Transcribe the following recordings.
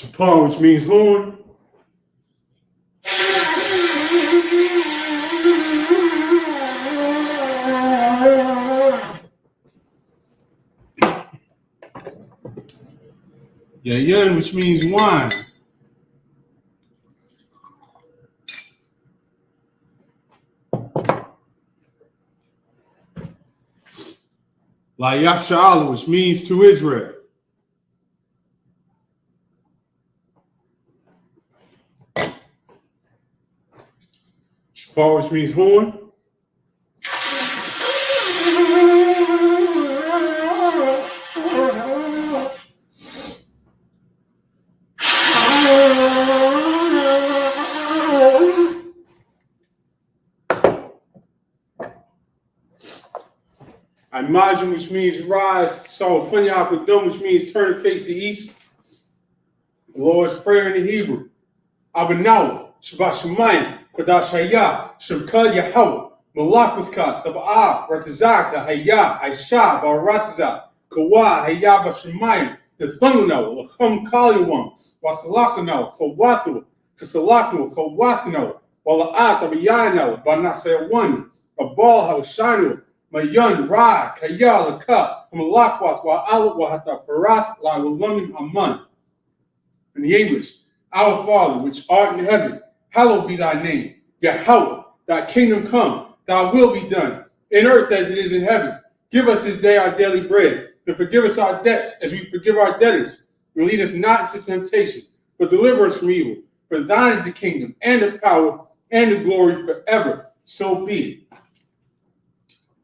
Shapar, which means horn. Yayan, which means wine. La Yasha'ala, which means to Israel. Shapar, which means horn. Imagine, which means rise. So Punyakadum, which means turn and face the east. The Lord's Prayer in the Hebrew. Abanawa, Shabbat Shemayim, Kodash Hayah, Shemka Yahweh, Malakuthka, Taba'ah, Ratazaka, Hayah, Aisha, Barataza, Kawa, Hayah Bashemayim, the Thungunawa, Lachum Kaliwam, Wasalakanawa, Kawatu, Kasalakanawa, Kawakanawa, Wala'at, Abayanawa, Banasaya one, Abal Haushanu, Mayan, Ra, Kaya, Laka, Malakwas, Wa'alat, Wahata, Parath, La Lulamim Aman. In the English, Our Father, which art in heaven, hallowed be thy name. Yahweh, thy kingdom come, thy will be done, in earth as it is in heaven. Give us this day our daily bread, and forgive us our debts as we forgive our debtors. And lead us not into temptation, but deliver us from evil. For thine is the kingdom, and the power, and the glory forever. So be it.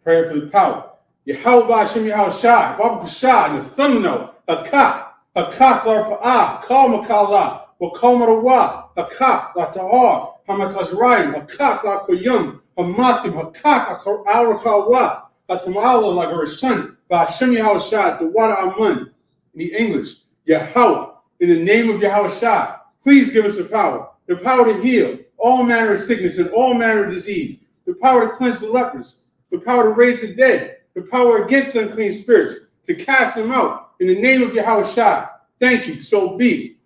Prayer for the power. Yahweh B'Hashem Yahushai, Babakashai, Nathanuno, Hakah, Hakah Larpa'ah, Kal Makala, Wakamarawa, Hakak La Tahar, Hamatazraim, Hakak La Koyum, Hamatim, Hakak Arakawat, Hatamala La Garishan, Ba'Hashem Yahushai, the water Amun. In the English, Yahweh, in the name of Yahushai, please give us the power to heal all manner of sickness and all manner of disease, the power to cleanse the lepers, the power to raise the dead, the power against unclean spirits, to cast them out. In the name of Yahushua, thank you, so be it.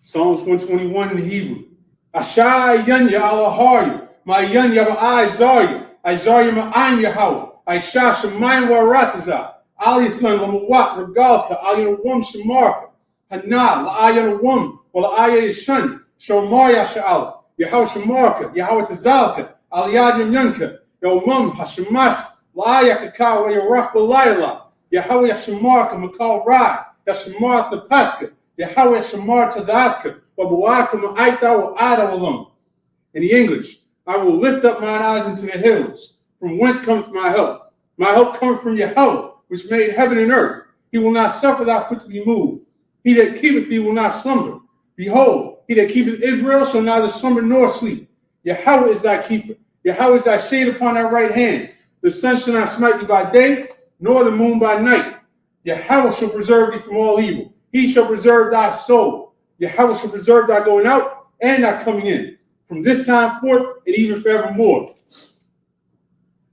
Psalms 121 in the Hebrew. Ashai Yanya Alaharya, my Yanya Ba'ai Zarya Ma'aim Yahweh, Aisha Shemayim Warataza, Alithan Lamawat Regalka, Ayanawum Shemarka, Hana, La'ayanawum, Wala'aya Yashan, Shomar Yasha'al. Yahweh Shemarka, Yahweh Tazalka, Aliyad Yanka, Yomum Hashemash, La'ayakaka, Wayarach Balayla, Yahweh Shemarka, Makal Rai, Yashemar the Pascha, Yahweh Shemar Tazatka, Wabuaka Ma'aita Wa'ada Walam. In the English, I will lift up mine eyes into the hills, from whence cometh my help. My help cometh from Yahweh, which made heaven and earth. He will not suffer thy foot to be moved. He that keepeth thee will not slumber. Behold, he that keepeth Israel shall neither slumber nor sleep. Yahweh is thy keeper. Yahweh is thy shade upon thy right hand. The sun shall not smite thee by day, nor the moon by night. Yahweh shall preserve thee from all evil. He shall preserve thy soul. Yahweh shall preserve thy going out and thy coming in, from this time forth and even forevermore.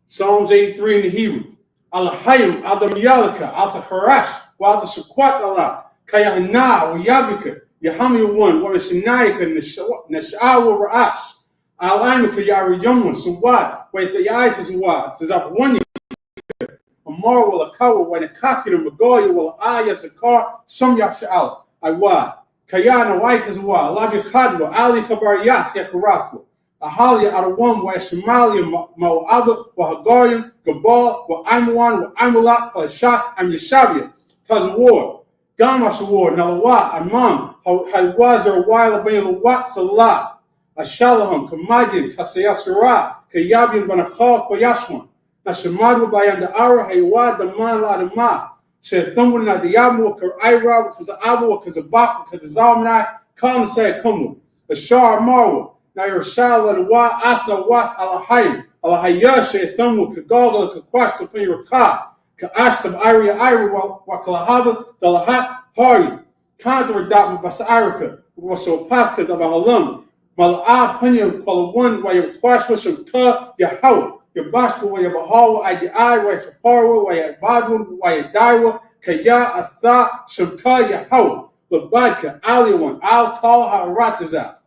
Psalms 83 in the Hebrew. Alahayim Adam Yalaka, Alta Harash, Walta Shakwat Allah, Kayahana, Wayabika. Yahami one, what is Shanayaka, Nashawa Ra'ash, Alaimaka Yari Yomun, Sawad, wait the eyes is what, says up one year, Amar will a cow, when a cocky to Magoya will ayas a car, some Yasha'al, Iwa, Kayana white as what, Labi Khadwa, Ali Kabariyat, Yakaratu, Ahalia out of one, where Somalia, Mo'aba, Wahagarian, Gabal, wa Imuan, wa Imulat, Shah, and Yashavia, Taz War. Gamash War, Nalawat, Amam, Hawazar, Wila Bain Lawat Salah, Ashalaham, Kamadian, Kasayasara, Kayabian Banakal, Koyashwan, Nashamadu Bayan the Ara, Haywad, the Man La the Ma, Shethamun, Nadiamu, Karaira, because the Abu, because the Bak, because the Zalmanai, Khan said Kumu, Ashar Marwa, Nayrshala, the Wa, Athna Wat, Alahayim, Alahaya, Shethamu, Kagaga, Kakwash, the Piniraka. Ka'ashtam Iria Wakalahaba, the Lahat Hari, Kantor Dapma Basarika, Wasopaka, the Bahalam, Malaa Punya, Kalawan, why your Quashwasham Ka, Yahweh, your Bashwa, why your Bahawa, Idi, why your Parwa, why your Badwin, why your Daiwa, Kaya Atha Shamka Yahweh, Labadka, Aliyawan, Al Kal Haratazah.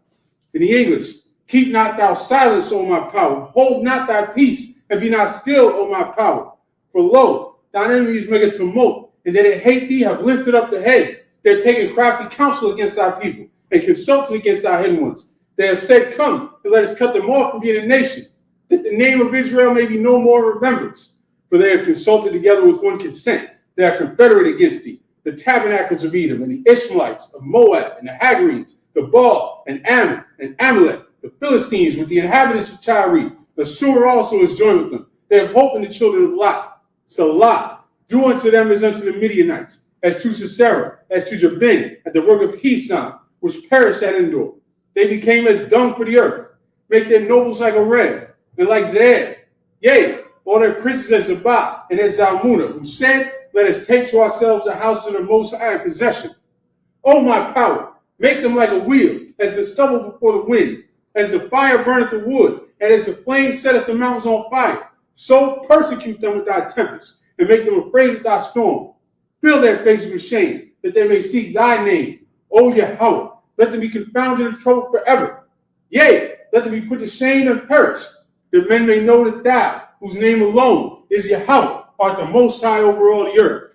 In the English, keep not thou silence, O my power. Hold not thy peace, and be not still, O my power. For lo, thine enemies make a tumult, and they that hate thee have lifted up the head. They have taken crafty counsel against thy people, and consulted against thy hidden ones. They have said, come, and let us cut them off from being a nation, that the name of Israel may be no more in remembrance. For they have consulted together with one consent. They are confederate against thee, the tabernacles of Edom, and the Ishmaelites of Moab, and the Hagarenes, the Baal, and Ammon, and Amalek, the Philistines with the inhabitants of Tyre. The Sur also is joined with them. They have hope in the children of Lot. Salah, do unto them as unto the Midianites, as to Sisera, as to Jabin, at the work of Kisan, which perished at Endor. They became as dung for the earth. Make their nobles like a red, and like Zeed. Yea, all their princes as Zabah and as Zalmunna, who said, let us take to ourselves a house of the Most High in possession. O my power, make them like a wheel, as the stubble before the wind, as the fire burneth the wood, and as the flame setteth the mountains on fire. So persecute them with thy tempest, and make them afraid with thy storm. Fill their faces with shame, that they may seek thy name. O Yahweh, let them be confounded and troubled forever. Yea, let them be put to shame and perish, that men may know that thou, whose name alone is Yahweh, art the Most High over all the earth.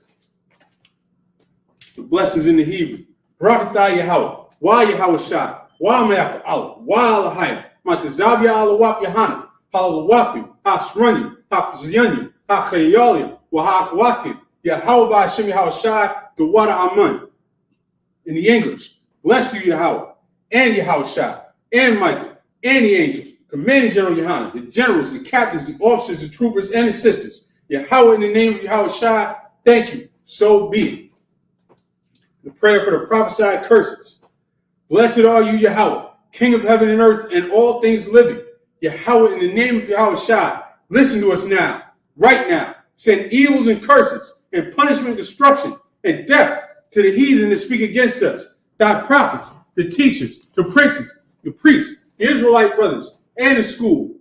The blessings in the Hebrew. Barakatah Yahweh, Wa Yahweh Shai, Wa Me'ach Allah, Wa Alahayim, Matazabia Alawap Yahana, Halawapim, Hasranyim, Hafzyanim, Hachayalim, Wa Hachwakim, Yahweh Ba'ashem Yahweh Shai, the water Amun. In the English, bless you Yahweh, and Yahweh Shai, and Michael, and the angels, Commanding General Yohanan, the generals, the captains, the officers, the troopers, and the sisters. Yahweh, in the name of Yahweh Shai, thank you. So be it. The prayer for the prophesied curses. Blessed are you, Yahweh, King of heaven and earth and all things living. Yahweh, in the name of Yahweh Shai, listen to us now, right now. Send evils and curses and punishment and destruction and death to the heathen that speak against us, thy prophets, the teachers, the princes, the priests, the Israelite brothers, and the school.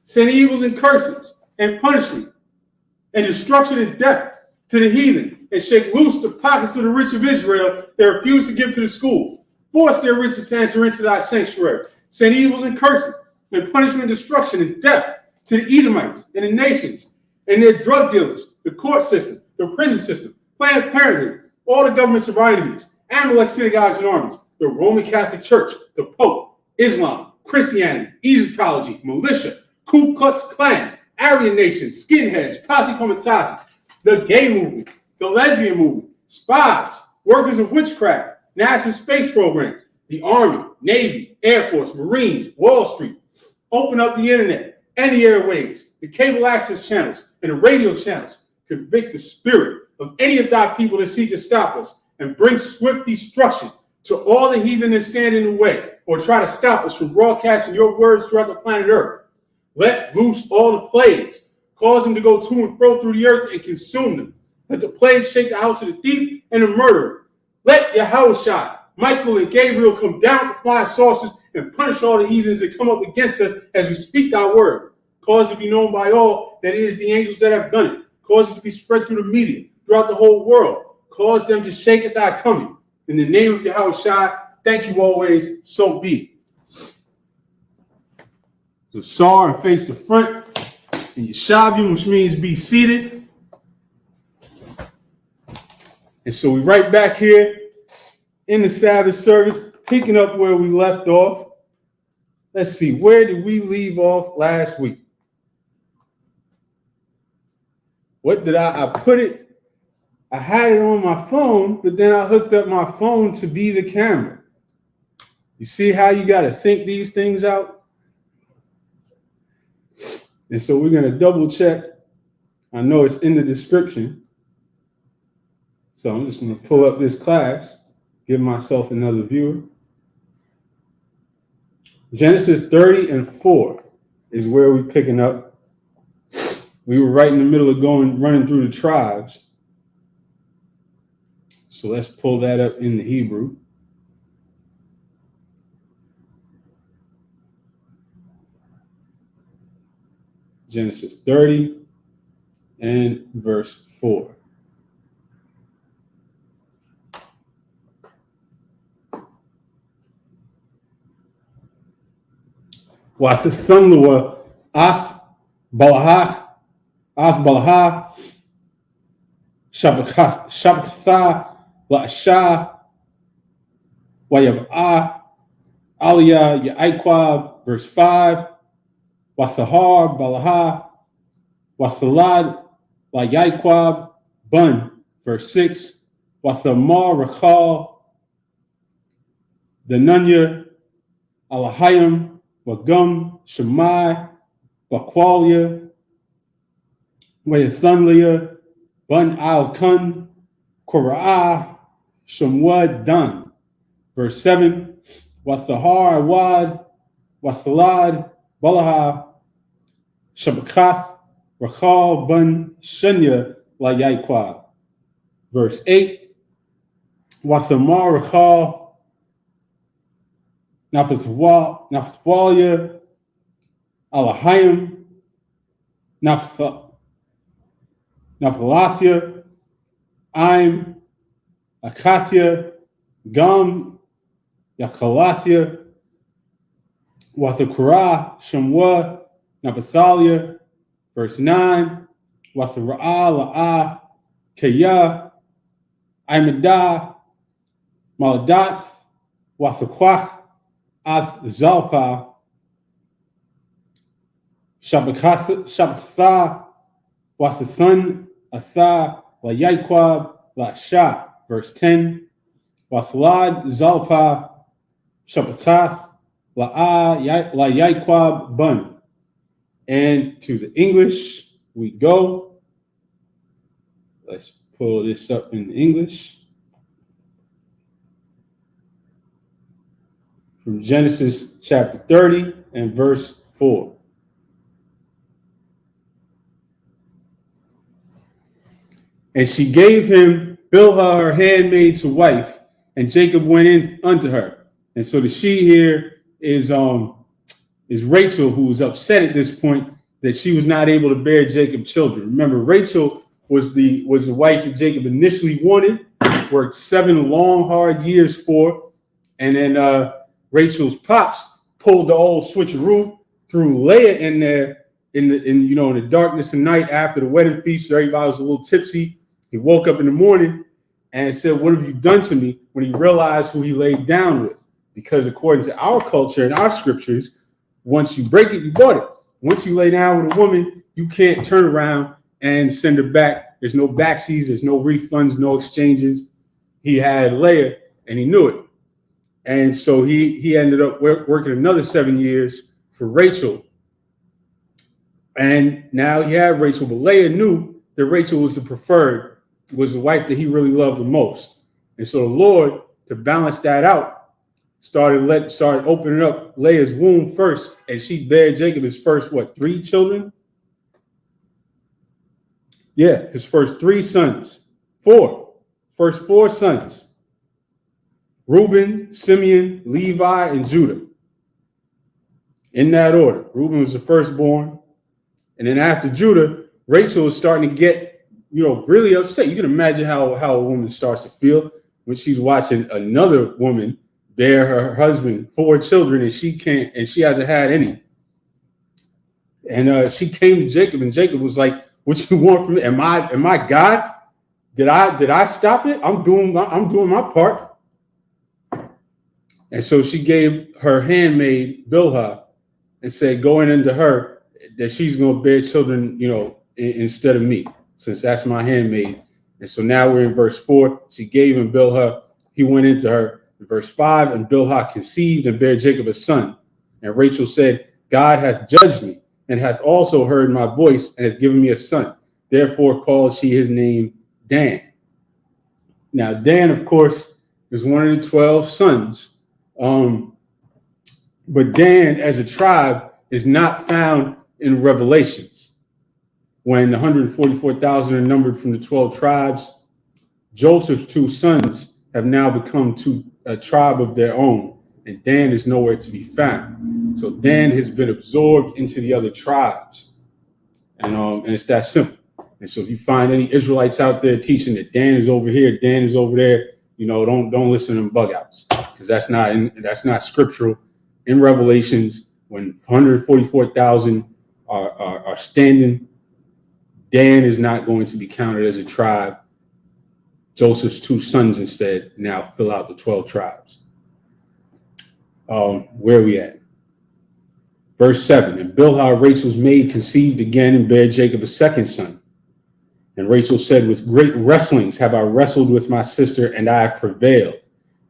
Send evils and curses and punishment and destruction and death to the heathen, and shake loose the pockets of the rich of Israel that refuse to give to the school. Force their riches to enter into thy sanctuary. Send evils and curses and punishment and destruction and death to the Edomites and the nations and their drug dealers, the court system, the prison system, Planned Parenthood, all the governments of our enemies, Amalek synagogues and armies, the Roman Catholic Church, the Pope, Islam, Christianity, Egyptology, militia, Ku Klux Klan, Aryan Nation, skinheads, posse comitatus, the gay movement, the lesbian movement, spies, workers of witchcraft, NASA space programs, the Army, Navy, Air Force, Marines, Wall Street. Open up the internet and the airwaves, the cable access channels, and the radio channels. Convict the spirit of any of thy people that seek to stop us, and bring swift destruction to all the heathen that stand in the way or try to stop us from broadcasting your words throughout the planet Earth. Let loose all the plagues. Cause them to go to and fro through the earth and consume them. Let the plagues shake the house of the thief and the murderer. Let Yahweh Shai, Michael, and Gabriel come down to fire saucers and punish all the heathens that come up against us as we speak thy word. Cause it to be known by all that it is the angels that have done it. Cause it to be spread through the media, throughout the whole world. Cause them to shake at thy coming. In the name of Yahweh Shai, thank you always, so be it. So Sar and face the front, and Yeshavim, which means be seated. And so we right back here in the Sabbath service, picking up where we left off. Let's see, where did we leave off last week? What did I put it? I had it on my phone, but then I hooked up my phone to be the camera. You see how you got to think these things out? And so we're going to double check. I know it's in the description. So I'm just going to pull up this class, give myself another viewer. Genesis 30 and 4 is where we're picking up. We were right in the middle of running through the tribes. So let's pull that up in the Hebrew. Genesis 30 and verse 4. was the son Lua, As Balahah, Shabakatha, La'asha, Wayab'ah, Aliyah, Yaiqab, verse 5, Wasahar, Balahah, Wasalad, Yaiqab, Bun, verse 6, Wasamar, Rakal, Danunya, Alahayim, Wagum, Shemai, Bakwalia, Wayathanlia, Bun al Kun, Korah, Shemwad Dan. Verse 7, Wathahar Awad, Wathalad, Balaha, Shabakath, Rakal, Bun, Shenya, Yaiqab. Verse 8, Wathamar, Rakal, Naphthwalia, Alahayim, Naphalathia, Aim, Akathia, Gum, Yakalathia, Wathakura, Shamwa, Nabathalia, verse 9, Wathara'a, La'ah, Kaya, Aimadah, Maladath, Wathakwach, Ath Zalpa, Shabbatha, Wathathun, Atha, Yaiqab, La'asha, verse 10, Wathlad, Zalpa, Shabbathath, Yaiqab, Bun. And to the English we go. Let's pull this up in English. From Genesis chapter 30 and verse 4. And she gave him Bilhah, her handmaid, to wife, and Jacob went in unto her. And so the she here is Rachel, who was upset at this point that she was not able to bear Jacob children. Remember, Rachel was the wife that Jacob initially wanted, worked 7 long, hard years for, and then Rachel's pops pulled the old switcheroo, threw Leah in there in the darkness of night after the wedding feast. So everybody was a little tipsy. He woke up in the morning and said, "What have you done to me?" When he realized who he laid down with. Because according to our culture and our scriptures, once you break it, you bought it. Once you lay down with a woman, you can't turn around and send her back. There's no backsies, there's no refunds, no exchanges. He had Leah and he knew it. And so he ended up working another 7 years for Rachel. And now he had Rachel, but Leah knew that Rachel was the preferred, was the wife that he really loved the most. And so the Lord, to balance that out, started opening up Leah's womb first, and she bare Jacob his first, 3 children? Yeah, his first 3 sons. 4. First 4 sons. Reuben, Simeon, Levi, and Judah. In that order. Reuben was the firstborn. And then after Judah, Rachel was starting to get, really upset. You can imagine how a woman starts to feel when she's watching another woman bear her husband 4 children and she hasn't had any. And she came to Jacob, and Jacob was like, "What you want from me? Am I God? Did I stop it? I'm doing my part." And so she gave her handmaid Bilhah and said, "Going into her that she's going to bear children, instead of me, since that's my handmaid." And so now we're in verse 4. She gave him Bilhah. He went into her. In verse 5, and Bilhah conceived and bare Jacob a son. And Rachel said, "God hath judged me, and hath also heard my voice, and hath given me a son. Therefore called she his name Dan." Now, Dan, of course, is one of the 12 sons. But Dan, as a tribe, is not found in Revelations. When the 144,000 are numbered from the 12 tribes, Joseph's 2 sons have now become a tribe of their own, and Dan is nowhere to be found. So Dan has been absorbed into the other tribes, and it's that simple. And so if you find any Israelites out there teaching that Dan is over here, Dan is over there, don't listen to them bug outs, because that's not scriptural. In Revelations, when 144,000 are standing, Dan is not going to be counted as a tribe. Joseph's 2 sons instead now fill out the 12 tribes. Where are we at? Verse 7, and Bilhah, Rachel's maid, conceived again and bare Jacob a second son. And Rachel said, with great wrestlings have I wrestled with my sister, and I have prevailed.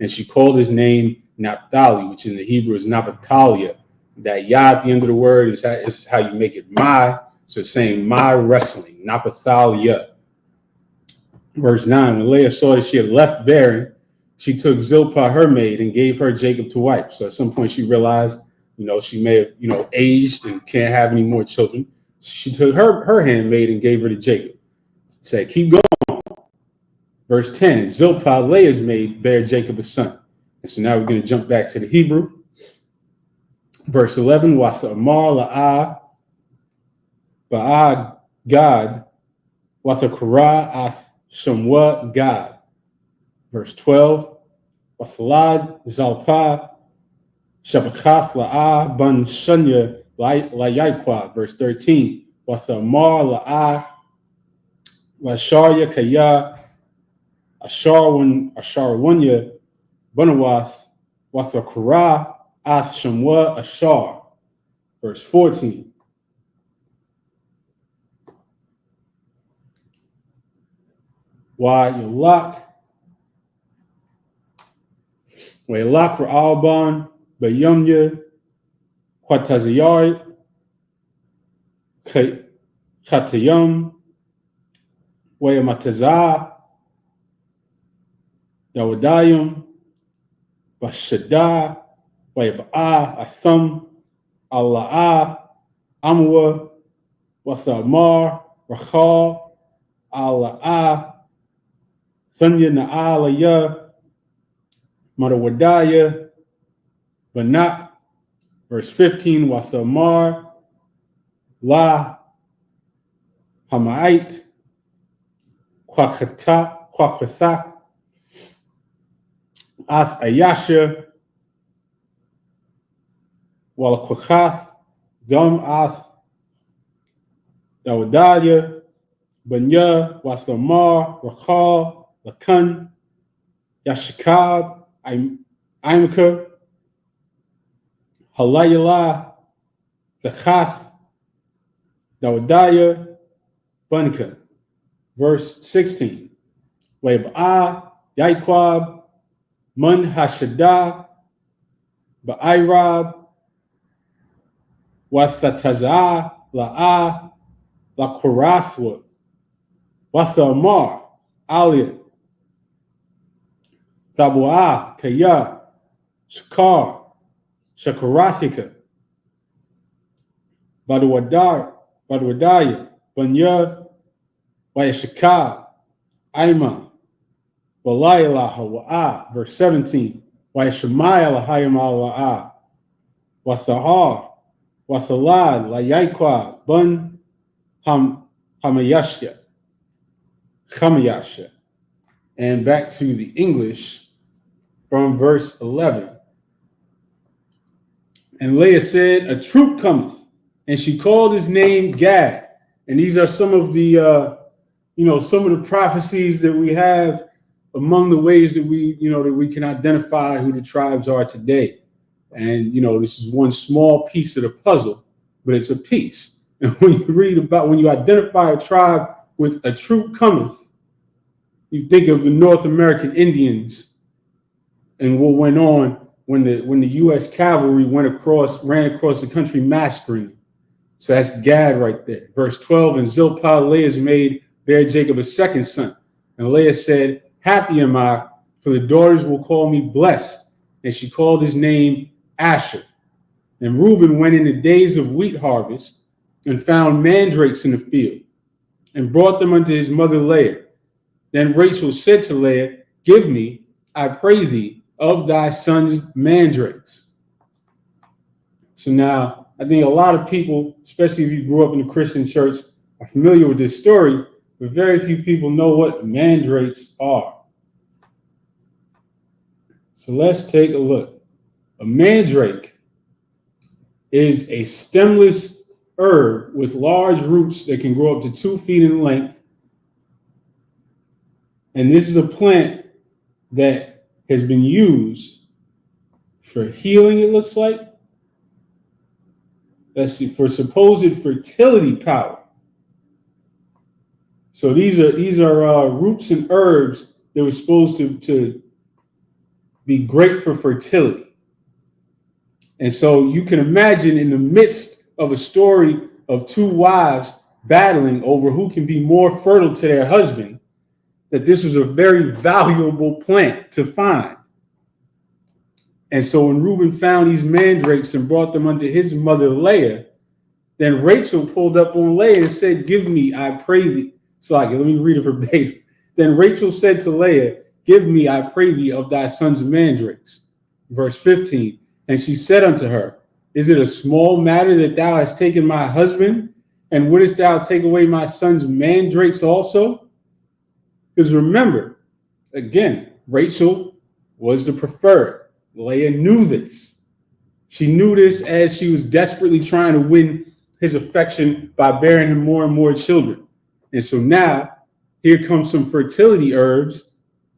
And she called his name Naphtali, which in the Hebrew is Naphtaliah. That yah at the end of the word is how you make it my. So it's saying my wrestling, Naphtaliah. Verse 9, when Leah saw that she had left bearing, she took Zilpah, her maid, and gave her Jacob to wife. So at some point she realized, she may have, aged and can't have any more children. She took her handmaid and gave her to Jacob. Said, keep going. Verse 10, and Zilpah, Leah's maid, bare Jacob a son. And so now we're going to jump back to the Hebrew. Verse 11, Watha Amar La'ah, Ba'ad God, Watha Kara Ath Shamwa God. Verse 12, Wathalad Zalpa, Shabakath La'ah, Ban Shanya Layaikwa. Verse 13, Watha Amar La'ah, Washarya Kaya, Asharwanya, Bunawath, Wathakara, Ath Shamwa Ashar. Verse 14. Wa'ilak Ra'alban, Bayumya, Quatazayar, Khatayum, Wayamatazah, Yawadayim, Bashadah, Wayaba'ah, Atham, Allah'ah, Amwa, Wathamar, Rachal, Allah'ah, Thunya Na'alaya, Madawadaya, Banak. Verse 15, Wathamar, La, Hamait, Kwakhathak, Ath Ayasha, Walakwachath, Gum Ath, Dawadaya, Banya, Wathamar, Rakal, Lakan, Yashikab, Imka, Halayala, Zachath, Dawadaya, Bunka. Verse 16, Weba'ah, Yaikwab, Mun Hashadah, Ba'irab, Wathatazah, La'ah, Lakorathwa, Wathamar, Alia, Thabu'ah, Kaya, Shakar, Shakarathika, Badwadaya, Banya, Wayashakab, Aima, Walayalah, Wa'ah. Verse 17, Wayashamaya Lahayim Allah'ah, Wathahar, Wathalad, Layaikwa, Bun Hamayashya. And back to the English from verse 11. And Leah said, a troop cometh, and she called his name Gad. And these are some of the, some of the prophecies that we have among the ways that we can identify who the tribes are today. And, this is one small piece of the puzzle, but it's a piece. And when you identify a tribe with a troop cometh, you think of the North American Indians and what went on when the U.S. cavalry ran across the country massacring. So that's Gad right there. Verse 12, and Zilpah, Leah's maid, bare Jacob a second son. And Leah said, happy am I, for the daughters will call me blessed. And she called his name Asher. And Reuben went in the days of wheat harvest and found mandrakes in the field and brought them unto his mother Leah. Then Rachel said to Leah, give me, I pray thee, of thy son's mandrakes. So now, I think a lot of people, especially if you grew up in a Christian church, are familiar with this story, but very few people know what mandrakes are. So let's take a look. A mandrake is a stemless herb with large roots that can grow up to 2 feet in length. And this is a plant that has been used for healing, it looks like. Let's see, for supposed fertility power. So these are roots and herbs that were supposed to be great for fertility. And so you can imagine, in the midst of a story of 2 wives battling over who can be more fertile to their husband, that this was a very valuable plant to find. And so when Reuben found these mandrakes and brought them unto his mother Leah, then Rachel pulled up on Leah and said, "Give me, I pray thee." So let me read it verbatim. Then Rachel said to Leah, "Give me, I pray thee, of thy son's mandrakes." Verse 15. And she said unto her, "Is it a small matter that thou hast taken my husband? And wouldest thou take away my son's mandrakes also?" Because remember, again, Rachel was the preferred. Leah knew this. She knew this as she was desperately trying to win his affection by bearing him more and more children. And so now, here comes some fertility herbs,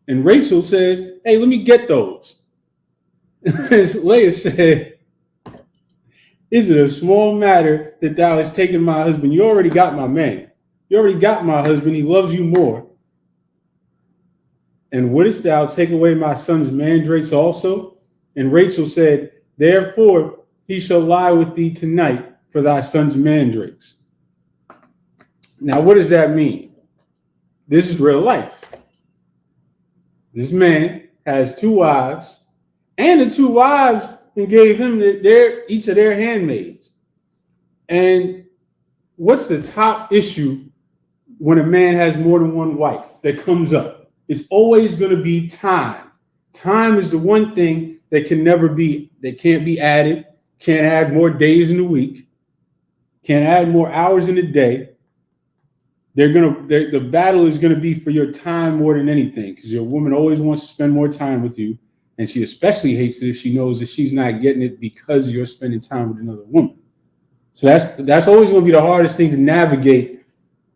and Rachel says, "Hey, let me get those." Leah said, "Is it a small matter that thou hast taken my husband? You already got my man. You already got my husband. He loves you more. And wouldest thou take away my son's mandrakes also?" And Rachel said, "Therefore he shall lie with thee tonight for thy son's mandrakes." Now, what does that mean? This is real life. This man has 2 wives, and the 2 wives gave him each of their handmaids. And what's the top issue when a man has more than 1 wife that comes up? It's always going to be time. Time is the one thing that can't be added, can't add more days in the week, can't add more hours in the day. The battle is going to be for your time more than anything, because your woman always wants to spend more time with you. And she especially hates it if she knows that she's not getting it because you're spending time with another woman. So that's always going to be the hardest thing to navigate,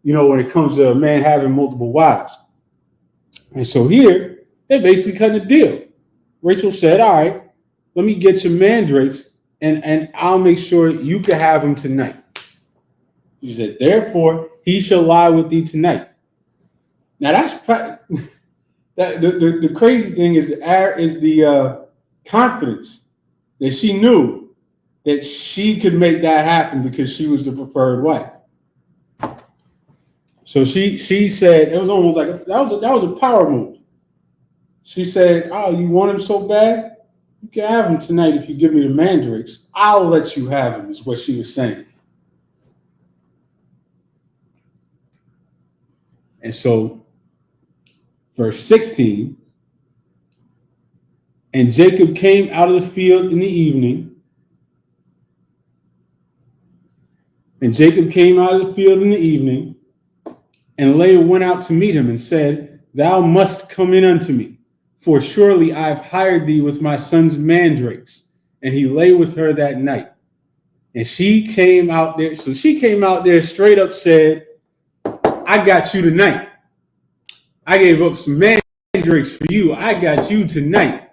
when it comes to a man having multiple wives. And so here, they're basically cutting a deal. Rachel said, "All right, let me get your mandrakes, and I'll make sure you can have them tonight." She said, "Therefore, he shall lie with thee tonight." Now that's the crazy thing is the confidence that she knew that she could make that happen because she was the preferred wife. So she said, it was almost like that was a power move. She said, "Oh, you want him so bad? You can have him tonight if you give me the mandrakes. I'll let you have him," is what she was saying. And so, verse 16, and Jacob came out of the field in the evening. And Jacob came out of the field in the evening, and Leah went out to meet him and said, "Thou must come in unto me, for surely I have hired thee with my son's mandrakes." And he lay with her that night. And she came out there. So she came out there straight up said, "I got you tonight. I gave up some mandrakes for you. I got you tonight."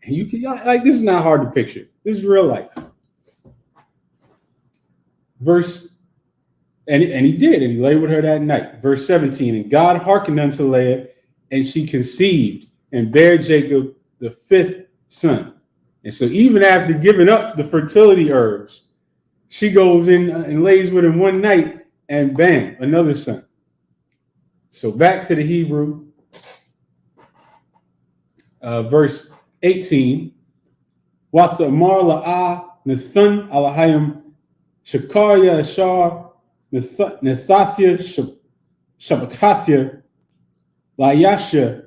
And you can, this is not hard to picture. This is real life. And he did, and he lay with her that night. Verse 17, and God hearkened unto Leah, and she conceived and bare Jacob the 5th son. And so even after giving up the fertility herbs, she goes in and lays with him one night, and bam, another son. So back to the Hebrew, verse 18. Watha Amar La'ah Nathan Alahayim Shakaria Ashar Nethathia Shabakathia Layasha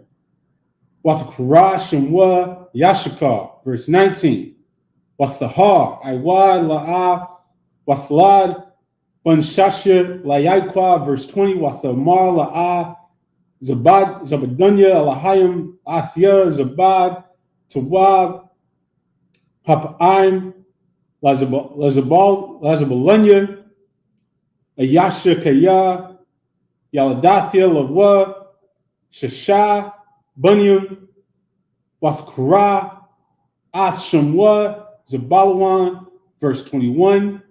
Wathakara Shemwa Yashakar. Verse 19. Wathahar Iwad La'ah Wathlad Banshasha Layakwa. Verse 20. Wathamar La'ah Zabadunya Alahayim Athia Zabad Tawab Papaim Lazabalunya, Ayasha Kaya, Yaladathia Lawa, Shasha, Bunyam, Wathkara, Ath Shamwa, Zabalawan, verse 21,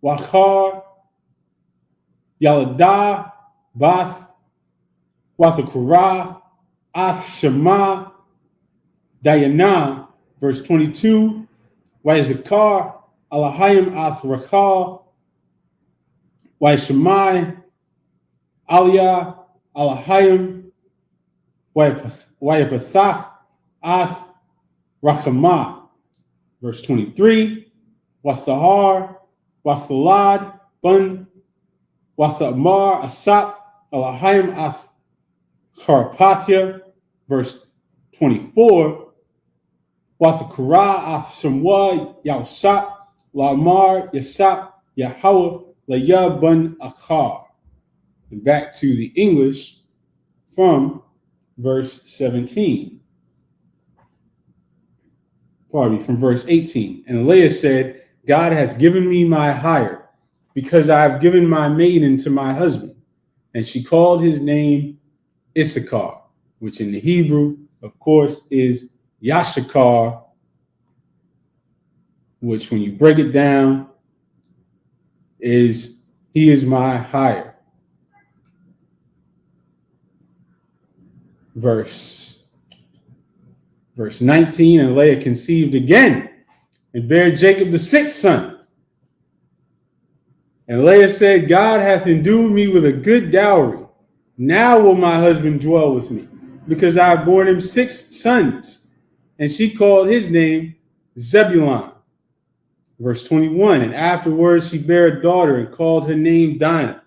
Wakar, Yaladah, Bath, Wathakara, Ath Shema, Diana, verse 22, Wazakar, Alahayim Ath Rakal, Washemai, Aliyah, Alahayim, Wayapathach, Ath Rakamah, verse 23, Wathahar, Wathalad, Bun, Wathamar, Asap, Alahayim Ath Charapathia, verse 24, Wathakara Ath Shamwa, Yausap, Lamar, Yasap, Yahweh, Laya Bun Akar. And back to the English from verse 17. Pardon me, from verse 18. And Leah said, God hath given me my hire, because I have given my maiden to my husband. And she called his name Issachar, which in the Hebrew, of course, is Yashakar, which when you break it down, is he is my hire. Verse 19, and Leah conceived again and bare Jacob the sixth son. And Leah said, God hath endued me with a good dowry. Now will my husband dwell with me, because I have borne him 6 sons. And she called his name Zebulun. Verse 21, and afterwards she bare a daughter and called her name Dinah.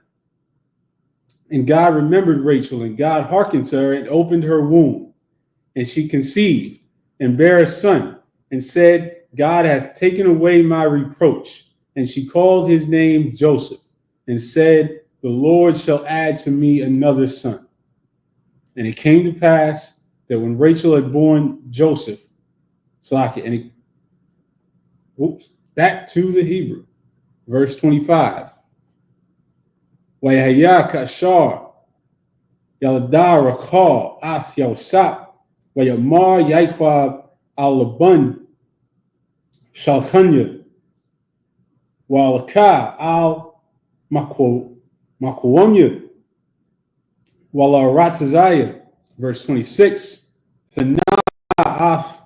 And God remembered Rachel, and God hearkened to her and opened her womb. And she conceived and bare a son, and said, God hath taken away my reproach. And she called his name Joseph, and said, the Lord shall add to me another son. And it came to pass that when Rachel had borne Joseph, back to the Hebrew, verse 25. Wayahaya kashar, Yaladar rakal, ath yosap, Wayamar Yaikwab al-Laban, Shalchanya, Walaka al-Makwamya, Walaratazaya, verse 26, Thana'ath,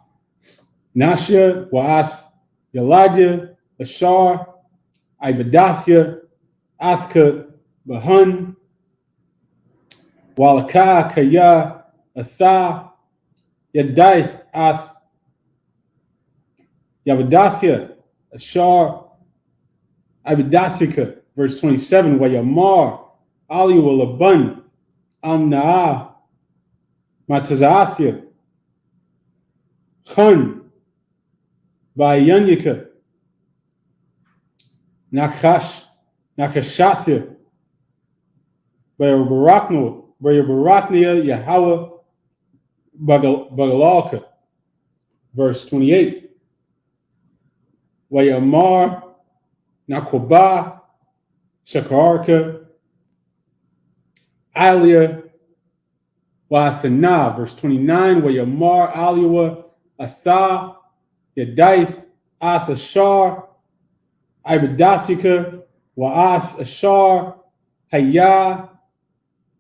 Nashya, Wa'ath, Yaladia, Ashar, Ibadathya, Athka, Bahun, Walaka, Kaya, Atha, Yadaith, Ath, Yabadathya, Ashar, Abidathika, verse 27, Wayamar, Ali Walaban, Amna'ah, Matazathya, Khan, Bayanyika, Nakashathya, Bayabaraknia, Yahweh, Bagalalka, verse 28, Wayamar, Nakoba, Shakarka, Alia, Wathana, verse 29, Wayamar, Aliwa, Atha, Yadaith, Athashar, Ibadathika, Wa'ath Ashar, Hayah,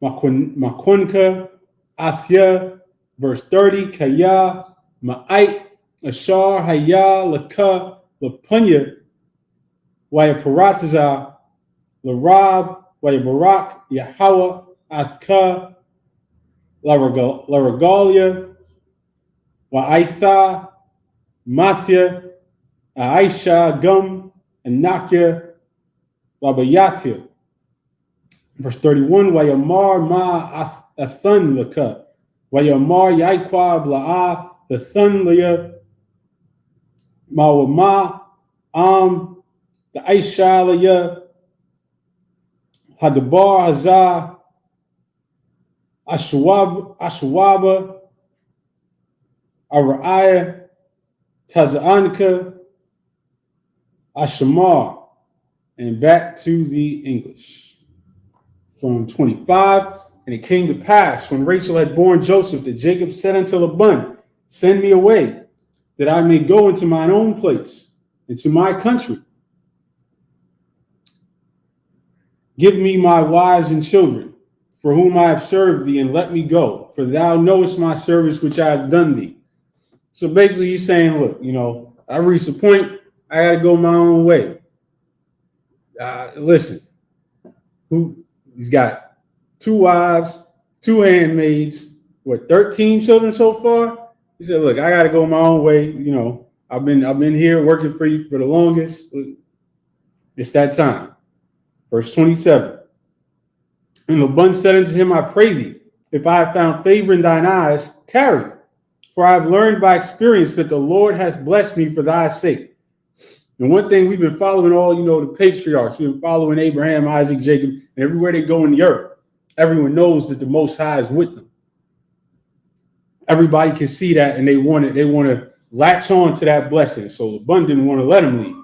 Makunka, Athya, verse 30, Kaya, Ma'ait, Ashar, Hayah, Laka, Lapunya, Wayaparataza, Larab, Wayabarak, Yahweh, Athka, Laragalia, Wa'aitha, Mathia, Aisha, Gum, and Nakia, Labayathia. Verse 31, Wayamar ma Athun laka, Wayamar Yaikwab la'a, the Thun Leah, Mawama, the Aisha Leah, Hadabar Hazah, Ashwaba, Araiah, Tazanka, Ashamar, and back to the English. From 25, and it came to pass when Rachel had borne Joseph that Jacob said unto Laban, send me away, that I may go into mine own place, into my country. Give me my wives and children, for whom I have served thee, and let me go, for thou knowest my service which I have done thee. So basically he's saying, look, I reached a point, I got to go my own way. Listen, he's got 2 wives, 2 handmaids, 13 children so far? He said, look, I got to go my own way. I've been here working for you for the longest. It's that time. Verse 27. And Laban said unto him, I pray thee, if I have found favor in thine eyes, tarry. For I have learned by experience that the Lord has blessed me for thy sake. And one thing we've been following all, the patriarchs, we've been following Abraham, Isaac, Jacob, and everywhere they go in the earth, everyone knows that the Most High is with them. Everybody can see that, and they want to latch on to that blessing. So Laban didn't want to let him leave.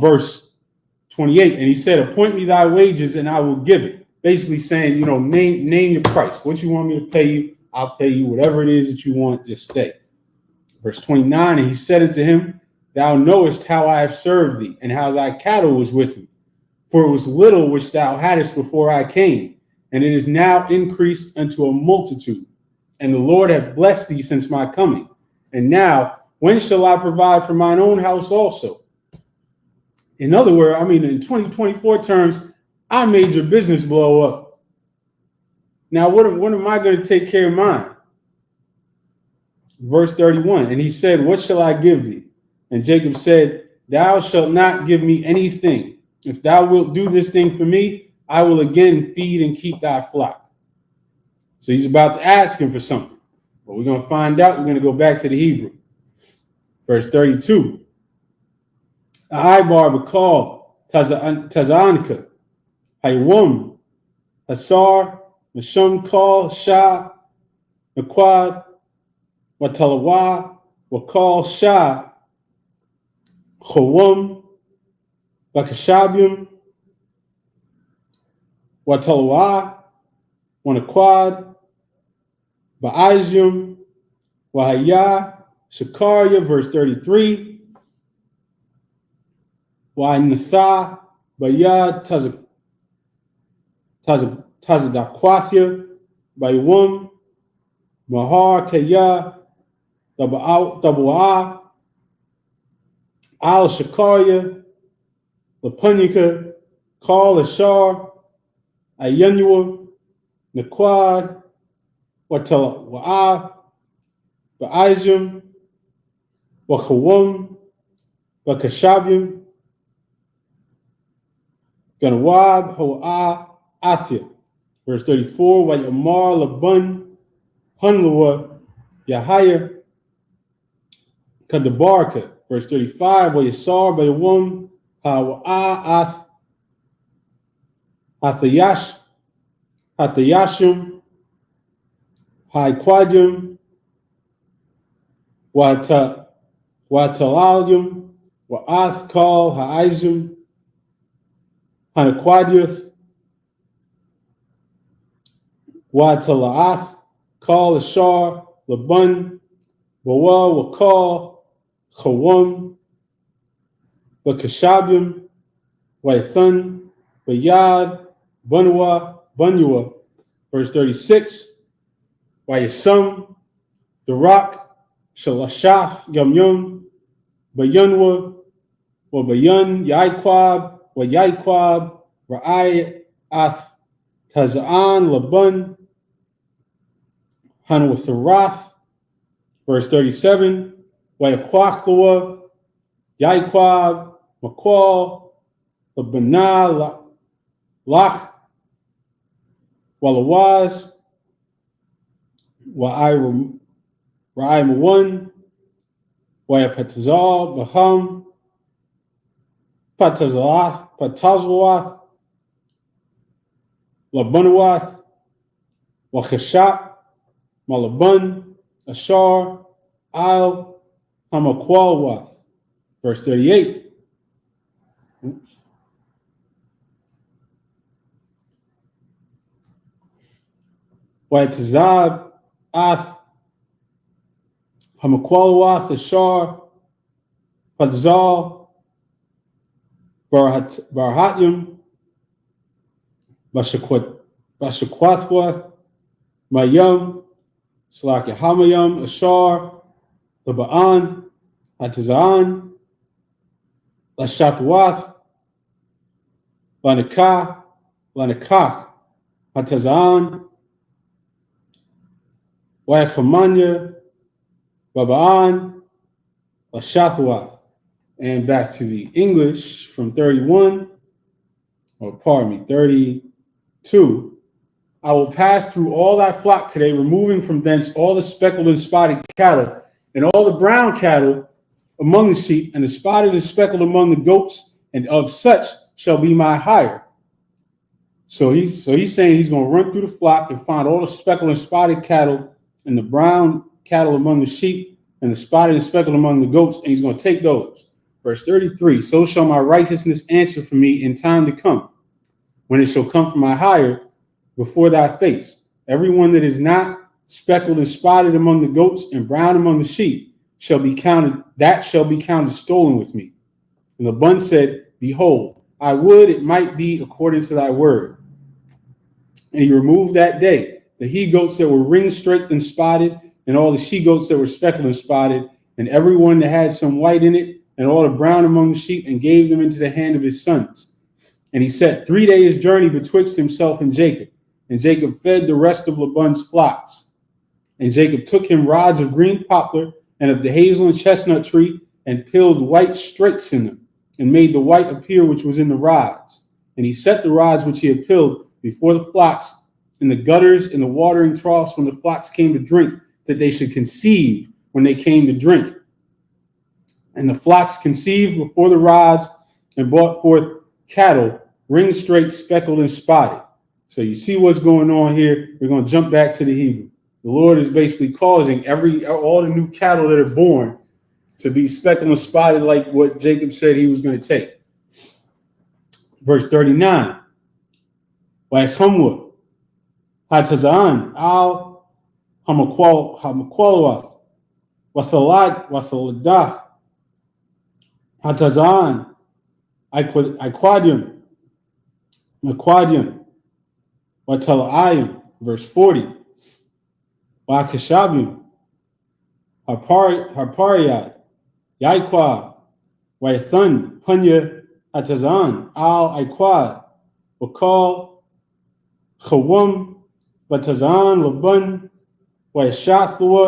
Verse 28, and he said, appoint me thy wages, and I will give it. Basically saying, name your price. What you want me to pay you, I'll pay you. Whatever it is that you want, just stay. Verse 29, and he said unto him, thou knowest how I have served thee, and how thy cattle was with me. For it was little which thou hadst before I came, and it is now increased unto a multitude. And the Lord hath blessed thee since my coming. And now, when shall I provide for mine own house also? In other words, in 2024 terms, I made your business blow up. Now, what am I going to take care of mine? Verse 31, and he said, what shall I give thee? And Jacob said, thou shalt not give me anything. If thou wilt do this thing for me, I will again feed and keep thy flock. So he's about to ask him for something. But we're going to find out. We're going to go back to the Hebrew. Verse 32. Ibar called Tazanka, Haywum, Hasar, Mashum Kal, Shah, Naquad, Watalawa, Wakal Shah, Chawum, Bakashabium, Watalawa, Wanaquad, Ba'azium, Wahaya, Shakaria, verse 33. Why Natha, Bayad, Tazadaquathia, Baywum, Mahar, Kaya, Dabu'a, Al Shakaria, Lapunica, Kal Ashar, Ayanua, Naquad, Watala'a, Ba'azium, Wakawum, Bakashabium, Ganawab, Ho'a, Athia. Verse 34, Wayamar, Laban, Hunlawa, Yahaya, Kadabarka. Verse 35, Wayasar, Bayawum, Hawa'a, Hathayashim, Haiquadium, Watalalum, Wa'ath Kal, Ha'izum, Hanaquadiuth, Watalaath, Kal Ashar, Laban, Bawa, Wakal, Chawum, Bakashabium, Waithun, Bayad, Bunua. Verse 36, Wayasum, the rock, Shalashaf, Yamyum, Bayanwa, Wabayan, Yaiquab, Wayaiquab, Ra'ayath, Tazaan, Laban, Hanwatharath. Verse 37, Wayaquaklawa, Yaiquab, Maqual, Labana, Lach, Walawaz, Wa'ai Mawan, Wayapatazal, Baham, Patazwath, Labunawath, Wachashat, Malaban, Ashar, Al, Hamaqualwath. Verse 38. Waitazab ath hamakwalawath ashar padzal barhatyum bashakwathwath mayum slaki hamayum ashar laba'an hatazan lashatwath lanakah hatazan Wakamanya, Babaan, Lashathwath. And back to the English from 32. I will pass through all thy flock today, removing from thence all the speckled and spotted cattle, and all the brown cattle among the sheep, and the spotted and speckled among the goats, and of such shall be my hire. So he's saying he's going to run through the flock and find all the speckled and spotted cattle and the brown cattle among the sheep and the spotted and speckled among the goats, and he's going to take those. Verse 33, so shall my righteousness answer for me in time to come, when it shall come from my hire before thy face. Everyone that is not speckled and spotted among the goats and brown among the sheep shall be counted stolen with me. And Laban said, behold, I would it might be according to thy word. And he removed that day the he-goats that were ring-straked and spotted, and all the she-goats that were speckled and spotted, and every one that had some white in it, and all the brown among the sheep, and gave them into the hand of his sons. And he set 3 days' journey betwixt himself and Jacob. And Jacob fed the rest of Laban's flocks. And Jacob took him rods of green poplar and of the hazel and chestnut tree, and peeled white strakes in them, and made the white appear which was in the rods. And he set the rods which he had peeled before the flocks, in the gutters, in the watering troughs when the flocks came to drink, that they should conceive when they came to drink. And the flocks conceived before the rods and brought forth cattle, ring-straight, speckled, and spotted. So you see what's going on here. We're going to jump back to the Hebrew. The Lord is basically causing all the new cattle that are born to be speckled and spotted like what Jacob said he was going to take. Verse 39. Wa'achamwa hatazan al hamakwalawath wathaladah hatazan iquadium watalayim. Verse 40. Wa'akashabim harpariyad yaikwa wa'athun punya hatazan al iquad wakal chawum Batazan, Laban, Waishathua,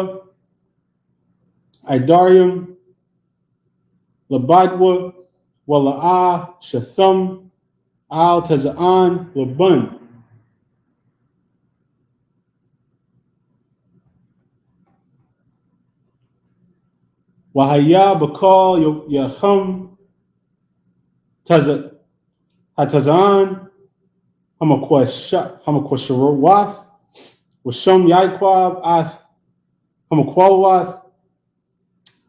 Idarium, Labadwa, Wala'ah, Shathum, Al Tazaan, Laban. Wahaya Bakal Yacham Hatazan, Hamakwashawath, Washam Yaikwab Ath Hamakwalawath,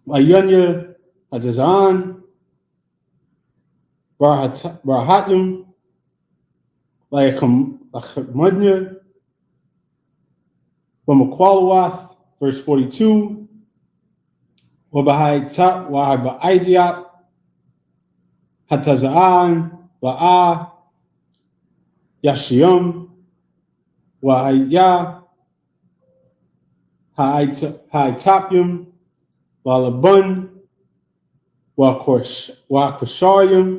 Ayunya Hatazan, Barhatum, Lachamadnya, Wamakwalawath. Verse 42. Wahabaidiat Hatazaan, La'ah, Yashium, Wahaya, Haitapium, Walabun, Wakwasharium,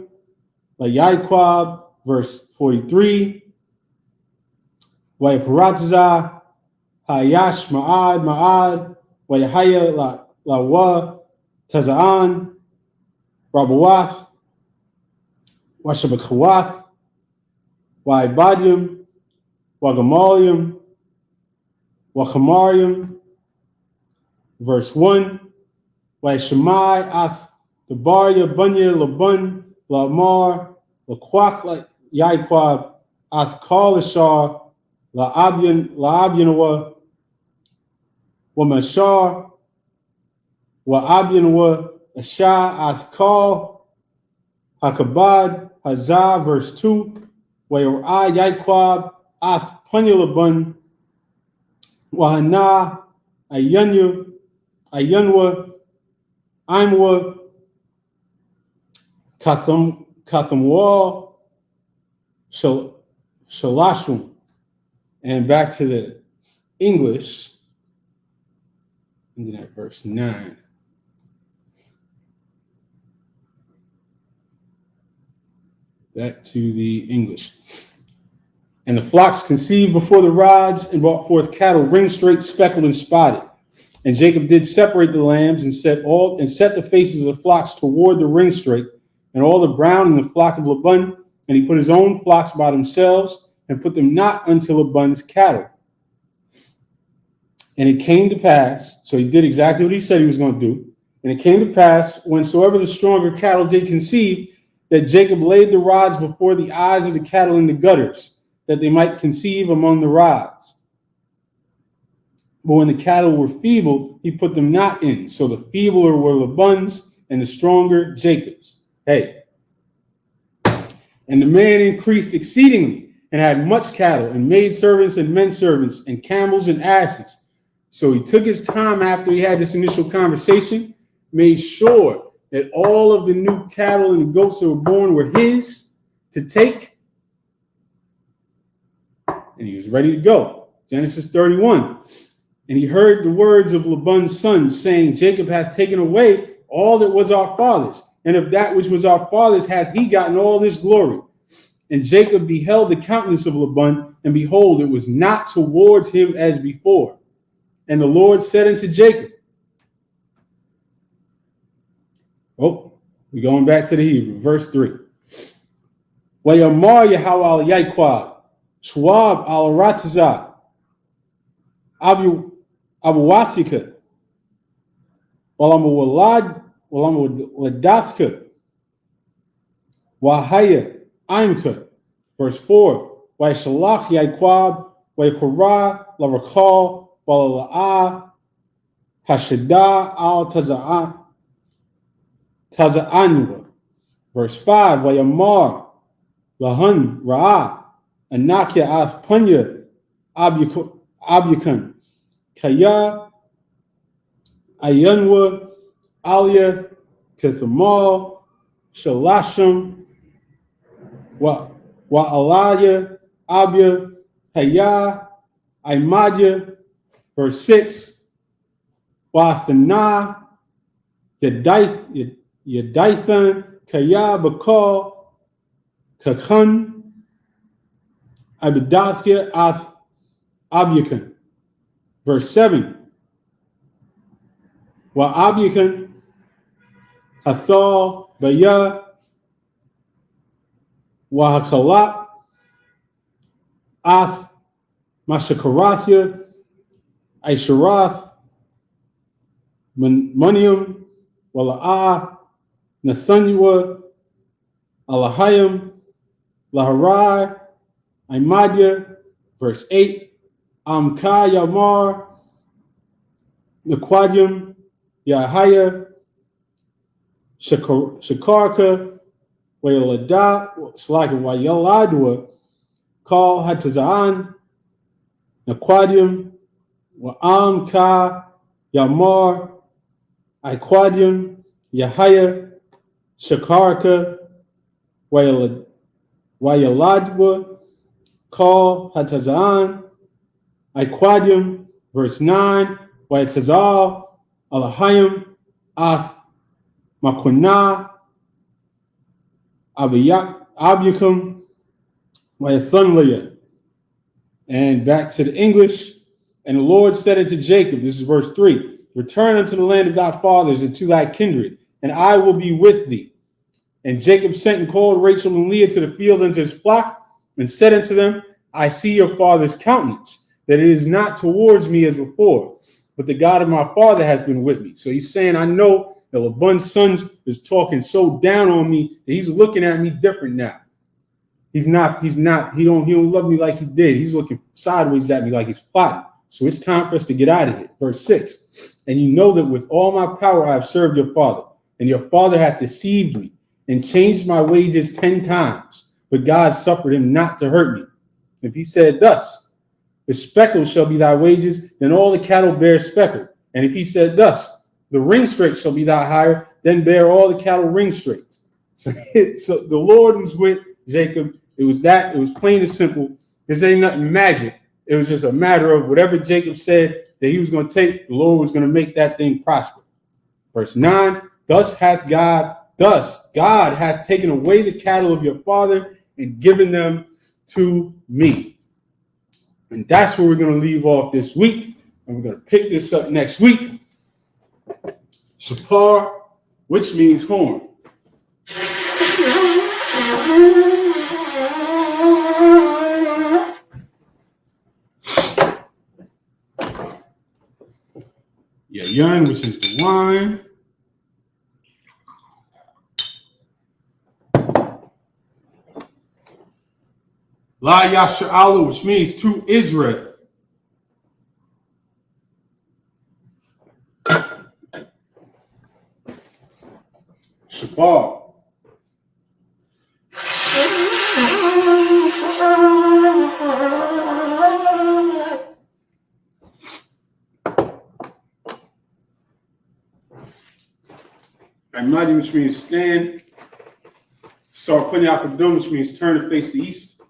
Layaikwab. Verse 43. Wayaparataza, Hayash Ma'ad, Wayahaya Lawa, Tazaan, Rabawath, Washabakawath, Waibadium, Wagamalium, Wachamarium. Verse 1. Waishamai Ath, Dabaria, Bunya, Laban, Lamar, Laquak, Yaikwab, Ath Kalashar, La'abyanwa, Wamashar, Wa'abyanwa, Asha Athkal Hakabad Hazah, verse 2. Wayra Yaikwab Ath Punyalabun Wahana Ayanwa Imwa Kathamwal Shalashum. And back to the English, and then at verse 9. Back to the English. And the flocks conceived before the rods and brought forth cattle, ring straight, speckled, and spotted. And Jacob did separate the lambs and set the faces of the flocks toward the ring straight, and all the brown in the flock of Laban. And he put his own flocks by themselves, and put them not unto Laban's cattle. And it came to pass, so he did exactly what he said he was going to do. And it came to pass, whensoever the stronger cattle did conceive, that Jacob laid the rods before the eyes of the cattle in the gutters, that they might conceive among the rods. But when the cattle were feeble, he put them not in. So the feebler were Laban's, and the stronger Jacob's. Hey. And the man increased exceedingly, and had much cattle, and maidservants and men servants, and camels and asses. So he took his time after he had this initial conversation, made sure that all of the new cattle and goats that were born were his to take, and he was ready to go. Genesis 31. And he heard the words of Laban's sons, saying, Jacob hath taken away all that was our father's, and of that which was our father's hath he gotten all this glory. And Jacob beheld the countenance of Laban, and behold, it was not towards him as before. And the Lord said unto Jacob, oh, we're going back to the Hebrew, verse 3. Wayamar Yahweh al Yaikwad, Schwab al Ratazah, Abu Wathika, Walam Wadathka, Wahaya Imka. Verse 4. Waishalach Yaikwab, Waikora, Larakal, Walala'a, Hashida al Taza'anwa. Verse 5. Wayamar, Lahan Ra'ah, Anakya Ath Punya, Abukan, Kaya, Ayanwa, Alia, Kathamal, Shalasham, Wa'alaya, Abya, Haya, Imadya. Verse 6. Wa'athana, Yadaithan, Kaya, Bakal, Kakhan, Abidathya, Ath Abukan. Verse 7. Wa'abukan, Hathal, Baya, Wahakalat, Ath, Mashakarathya, Aisharath, Munium, Wala'ah, Nathaniwa, Alahayim, Laharai, Imadya. Verse 8. Amka Yamar, Naquadium, Yahaya, Shakarka, Wayaladwa, Call Hatazaan, Naquadium, Wa'amka, Yamar, Iquadium, Yahaya, Shakarka, Wayaladwa, Call Hatazaan, Iquadium. Verse 9. Wayatazal, Alahayim, Ath, Makunah, Abukum, Wayathunlaya. And back to the English. And the Lord said unto Jacob, this is verse 3, return unto the land of thy fathers and to thy kindred, and I will be with thee. And Jacob sent and called Rachel and Leah to the field unto his flock, and said unto them, I see your father's countenance, that it is not towards me as before, but the God of my father has been with me. So he's saying, I know that Laban's sons is talking so down on me that he's looking at me different now. He don't love me like he did. He's looking sideways at me like he's plotting. So it's time for us to get out of here. Verse 6. And you know that with all my power I have served your father, and your father hath deceived me, and changed my wages 10 times. But God suffered him not to hurt me. If he said thus, the speckle shall be thy wages, then all the cattle bear speckle. And if he said thus, the ringstraight shall be thy hire, then bear all the cattle ringstraight. So the Lord was with Jacob. It was plain and simple. This ain't nothing magic. It was just a matter of whatever Jacob said that he was going to take, the Lord was going to make that thing prosper. Verse 9, thus God hath taken away the cattle of your father and given them to me. And that's where we're going to leave off this week. And we're going to pick this up next week. Shapar, which means horn. Yayin, which is the wine. La Yasha'alu, which means to Israel. Shapar. Imagine, which means stand. Sarpunyapadum, which means turn to face the east.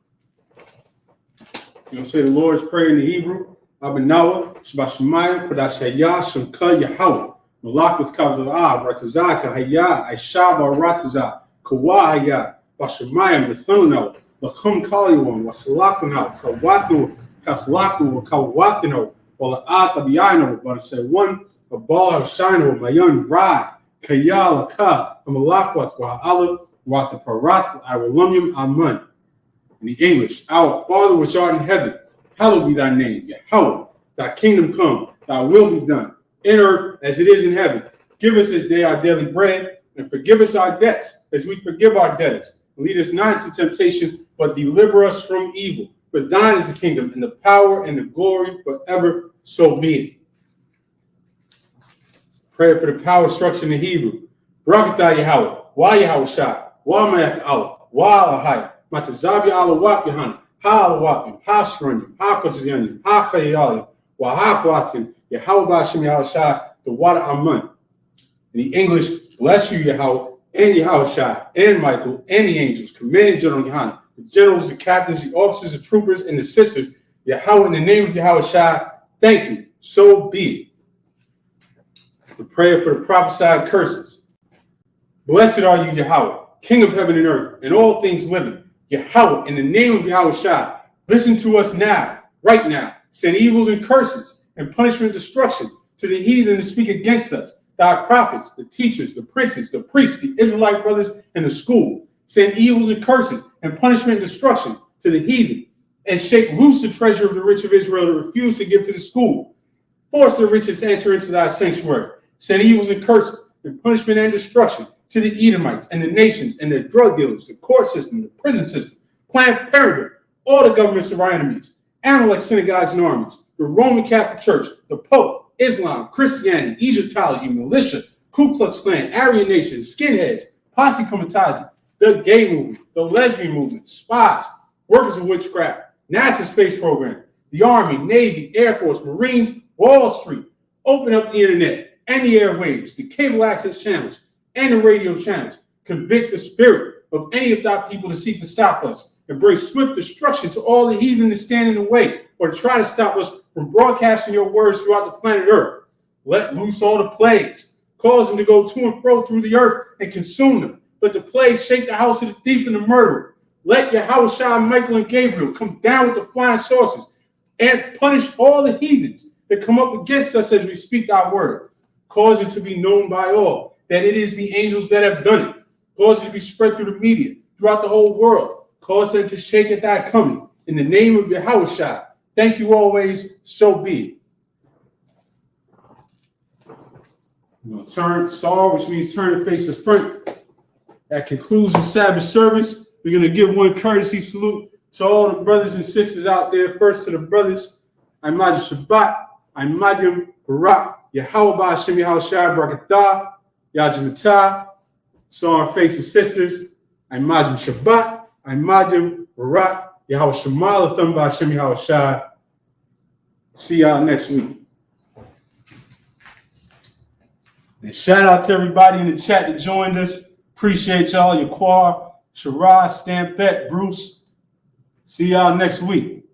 You're going to say the Lord's Prayer in the Hebrew. Abanawa, Shabashamayim, Kodashaya, Shamka, Yahweh. Malak with capital A, Ratazaka, Haya, Aishaba, Rataza, Kawahaya, Bashamayim, Bethuno, Lakum Kaliwan, Wasalakano, Kawatno, Kaslakno, Kawatino, Walaat, Abiano, but I said one, a ball of Shino, Mayan, Rai, Kayala, Ka, Amalakwat, Wa'ala, Wata Parath, Iwalumium, Amun. In the English, our Father which art in heaven, hallowed be thy name, Yahweh, thy kingdom come, thy will be done, in earth as it is in heaven. Give us this day our daily bread, and forgive us our debts, as we forgive our debtors. And lead us not into temptation, but deliver us from evil. For thine is the kingdom, and the power, and the glory, forever, so be it. Prayer for the power structure in the Hebrew. Barakatah Yahweh, Wa Yahweh Shai, Wa Mayak Allah, Wa Alahai, Matazabi Allah Wap Yahani, Ha Alawapim, Ha Shranyim, Ha Kosayanim, Ha Chayalim, Wa Ha Kwathim, Yahweh Bashim Yahweh Shai, the water Amun. In the English, bless you, Yahweh, and Yahweh Shai, and Michael, and the angels, commanding General Yohanan, the generals, the captains, the officers, the troopers, and the sisters, Yahweh, in the name of Yahweh Shai, thank you, so be it. The prayer for the prophesied curses. Blessed are you, Yahweh, King of heaven and earth, and all things living. Yahweh, in the name of Yahweh Shai, listen to us now, right now. Send evils and curses and punishment and destruction to the heathen to speak against us, thy prophets, the teachers, the princes, the priests, the Israelite brothers, and the school. Send evils and curses and punishment and destruction to the heathen, and shake loose the treasure of the rich of Israel to refuse to give to the school. Force the rich to enter into thy sanctuary. Send evils and curses and punishment and destruction to the Edomites and the nations and their drug dealers, the court system, the prison system, Planned Parenthood, all the governments of our enemies, Amalek synagogues and armies, the Roman Catholic Church, the Pope, Islam, Christianity, Egyptology, militia, Ku Klux Klan, Aryan Nation, skinheads, posse comitazi, the gay movement, the lesbian movement, spies, workers of witchcraft, NASA space program, the Army, Navy, Air Force, Marines, Wall Street. Open up the internet and the airwaves, the cable access channels, and the radio channels. Convict the spirit of any of thy people to seek to stop us, and bring swift destruction to all the heathen that stand in the way, or to try to stop us from broadcasting your words throughout the planet Earth. Let loose all the plagues, cause them to go to and fro through the earth and consume them. Let the plagues shake the house of the thief and the murderer. Let Yahweh Shai, Michael, and Gabriel come down with the flying saucers and punish all the heathens that come up against us as we speak our word. Cause it to be known by all that it is the angels that have done it. Cause it to be spread through the media, throughout the whole world. Cause them to shake at thy coming. In the name of Yahweh Shai. Thank you always, so be it. Turn, Saul, which means turn to face the front. That concludes the Sabbath service. We're going to give one courtesy salute to all the brothers and sisters out there. First to the brothers, Imad Shabbat, Imadim Barak, Yahweh Ba'ashem Yahweh Shai Barakatah. Yajimatah, Song Faces Sisters, Imajim Shabbat, Imajim Barak, Yahweh Shemal, Thumba Hashem Yahweh Shai. See y'all next week. And shout out to everybody in the chat that joined us. Appreciate y'all, Yaquar, Shiraz, Stampet, Bruce. See y'all next week.